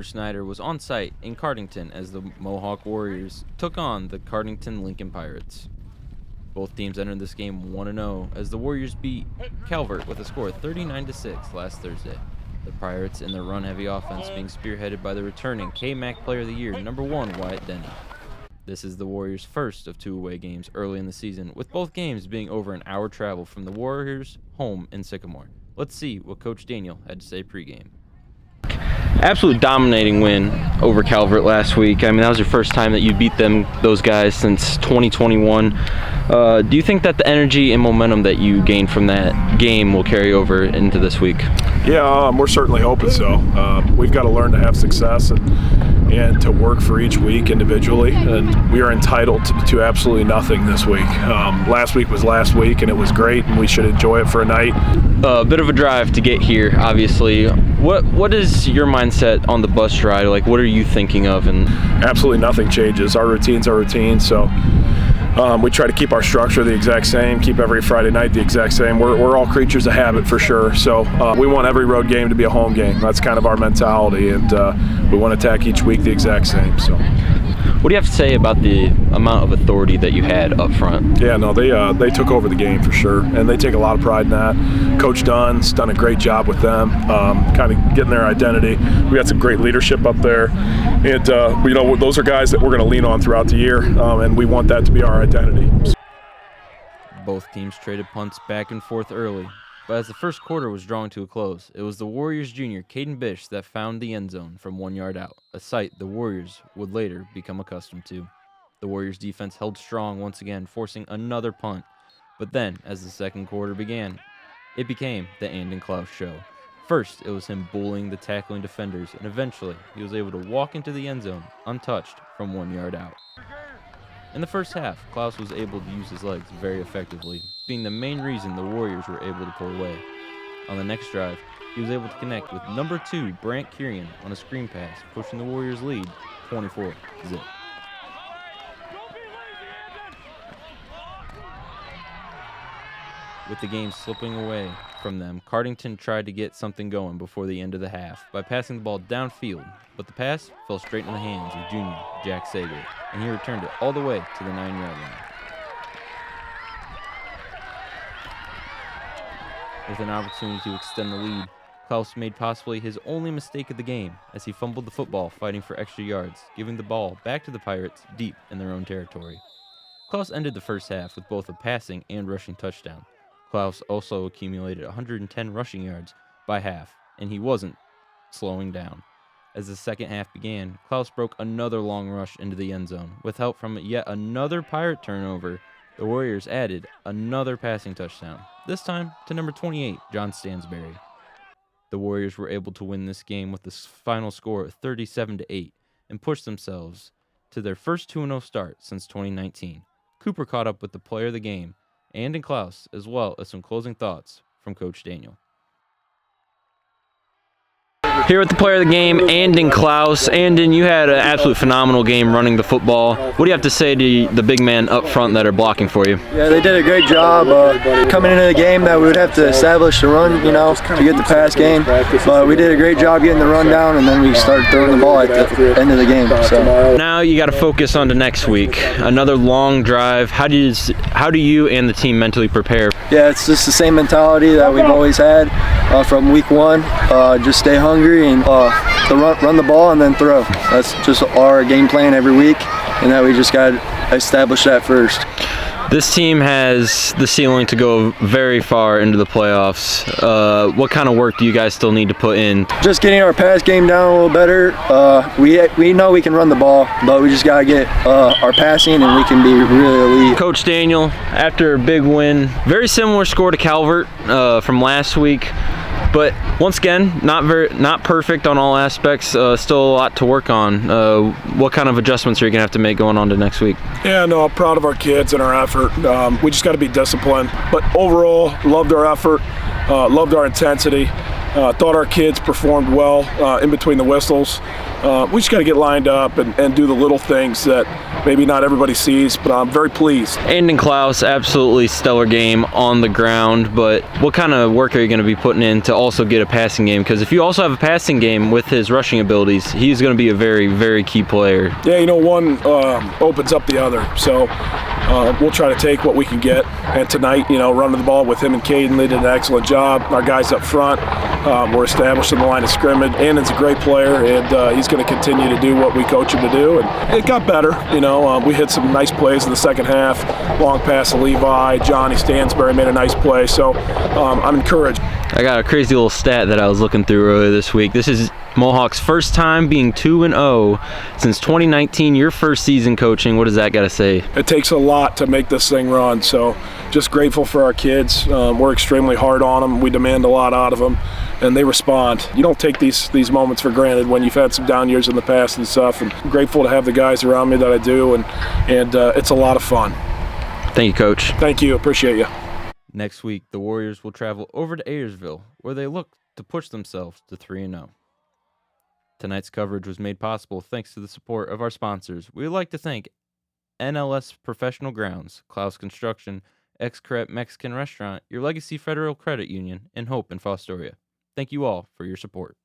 Cooper Snyder was on site in Cardington as the Mohawk Warriors took on the Cardington-Lincoln Pirates. Both teams entered this game 1-0 as the Warriors beat Calvert with a score of 39-6 last Thursday. The Pirates in their run-heavy offense being spearheaded by the returning K-MAC Player of the Year, #1 Wyatt Denny. This is the Warriors' first of 2 away games early in the season, with both games being over an hour travel from the Warriors' home in Sycamore. Let's see what Coach Daniel had to say pregame. Absolute dominating win over Calvert last week. I mean, that was your first time that you beat those guys since 2021. Do you think that the energy and momentum that you gained from that game will carry over into this week? Yeah, we're certainly hoping so. We've got to learn to have success and to work for each week individually, and we are entitled to absolutely nothing this week. Last week was last week, and it was great, and we should enjoy it for a night. A bit of a drive to get here, obviously. What is your mindset on the bus ride? Like, what are you thinking of? And absolutely nothing changes. Our routine's our routine, so we try to keep our structure the exact same, keep every Friday night the exact same. We're all creatures of habit for sure, so we want every road game to be a home game. That's kind of our mentality, and we want to attack each week the exact same. So, what do you have to say about the amount of authority that you had up front? Yeah, no, they took over the game for sure, and they take a lot of pride in that. Coach Dunn's done a great job with them, kind of getting their identity. We got some great leadership up there, and those are guys that we're going to lean on throughout the year, and we want that to be our identity. Both teams traded punts back and forth early, but as the first quarter was drawing to a close, it was the Warriors junior Caden Bish that found the end zone from 1 yard out, a sight the Warriors would later become accustomed to. The Warriors defense held strong once again, forcing another punt, but then, as the second quarter began, it became the Clouse show. First, it was him bullying the tackling defenders, and eventually, he was able to walk into the end zone untouched from 1 yard out. In the first half, Clouse was able to use his legs very effectively, being the main reason the Warriors were able to pull away. On the next drive, he was able to connect with #2 Brant Kirian on a screen pass, pushing the Warriors' lead 24-0. With the game slipping away from them, Cardington tried to get something going before the end of the half by passing the ball downfield, but the pass fell straight into the hands of junior Jack Sager, and he returned it all the way to the 9 yard line. With an opportunity to extend the lead, Clouse made possibly his only mistake of the game as he fumbled the football fighting for extra yards, giving the ball back to the Pirates deep in their own territory. Clouse ended the first half with both a passing and rushing touchdown. Clouse also accumulated 110 rushing yards by half, and he wasn't slowing down. As the second half began, Clouse broke another long rush into the end zone. With help from yet another Pirate turnover, the Warriors added another passing touchdown, this time to #28, John Stansberry. The Warriors were able to win this game with the final score of 37-8 and push themselves to their first 2-0 start since 2019. Cooper caught up with the player of the game and in Clouse, as well as some closing thoughts from Coach Daniel. Here with the player of the game, Andon Clouse. Andon, you had an absolute phenomenal game running the football. What do you have to say to the big men up front that are blocking for you? Yeah, they did a great job coming into the game that we would have to establish the run, to get the pass game. But we did a great job getting the run down, and then we started throwing the ball at the end of the game. So now you got to focus on to next week. Another long drive. How do you and the team mentally prepare? Yeah, it's just the same mentality that we've always had from week one. Just stay hungry and run the ball and then throw. That's just our game plan every week, and that we just got to establish that first. This team has the ceiling to go very far into the playoffs. What kind of work do you guys still need to put in? Just getting our pass game down a little better. We know we can run the ball, but we just got to get our passing, and we can be really elite. Coach Daniel, after a big win, very similar score to Calvert from last week. But once again, not perfect on all aspects. Still a lot to work on. What kind of adjustments are you gonna have to make going on to next week? Yeah, no, I'm proud of our kids and our effort. We just got to be disciplined. But overall, loved our effort, loved our intensity. Thought our kids performed well in between the whistles. We just got to get lined up and do the little things that maybe not everybody sees, but I'm very pleased. And in Clouse, absolutely stellar game on the ground, but what kind of work are you going to be putting in to also get a passing game? Because if you also have a passing game with his rushing abilities, he's going to be a very, very key player. Yeah, one opens up the other. So we'll try to take what we can get. And tonight, running the ball with him and Caden, they did an excellent job. Our guys up front were established in the line of scrimmage. Annan's a great player, and he's going to continue to do what we coach him to do. And it got better. We hit some nice plays in the second half. Long pass to Levi. Johnny Stansberry made a nice play. So I'm encouraged. I got a crazy little stat that I was looking through earlier this week. This is Mohawk's first time being 2-0 since 2019. Your first season coaching. What does that got to say? It takes a lot to make this thing run. So just grateful for our kids. We're extremely hard on them. We demand a lot out of them, and they respond. You don't take these moments for granted when you've had some down years in the past and stuff. And I'm grateful to have the guys around me that I do, and it's a lot of fun. Thank you, Coach. Thank you. Appreciate you. Next week, the Warriors will travel over to Ayersville, where they look to push themselves to 3-0. Tonight's coverage was made possible thanks to the support of our sponsors. We would like to thank NLS Professional Grounds, Clouse Construction, Xcaret Mexican Restaurant, Your Legacy Federal Credit Union, and Hope in Fostoria. Thank you all for your support.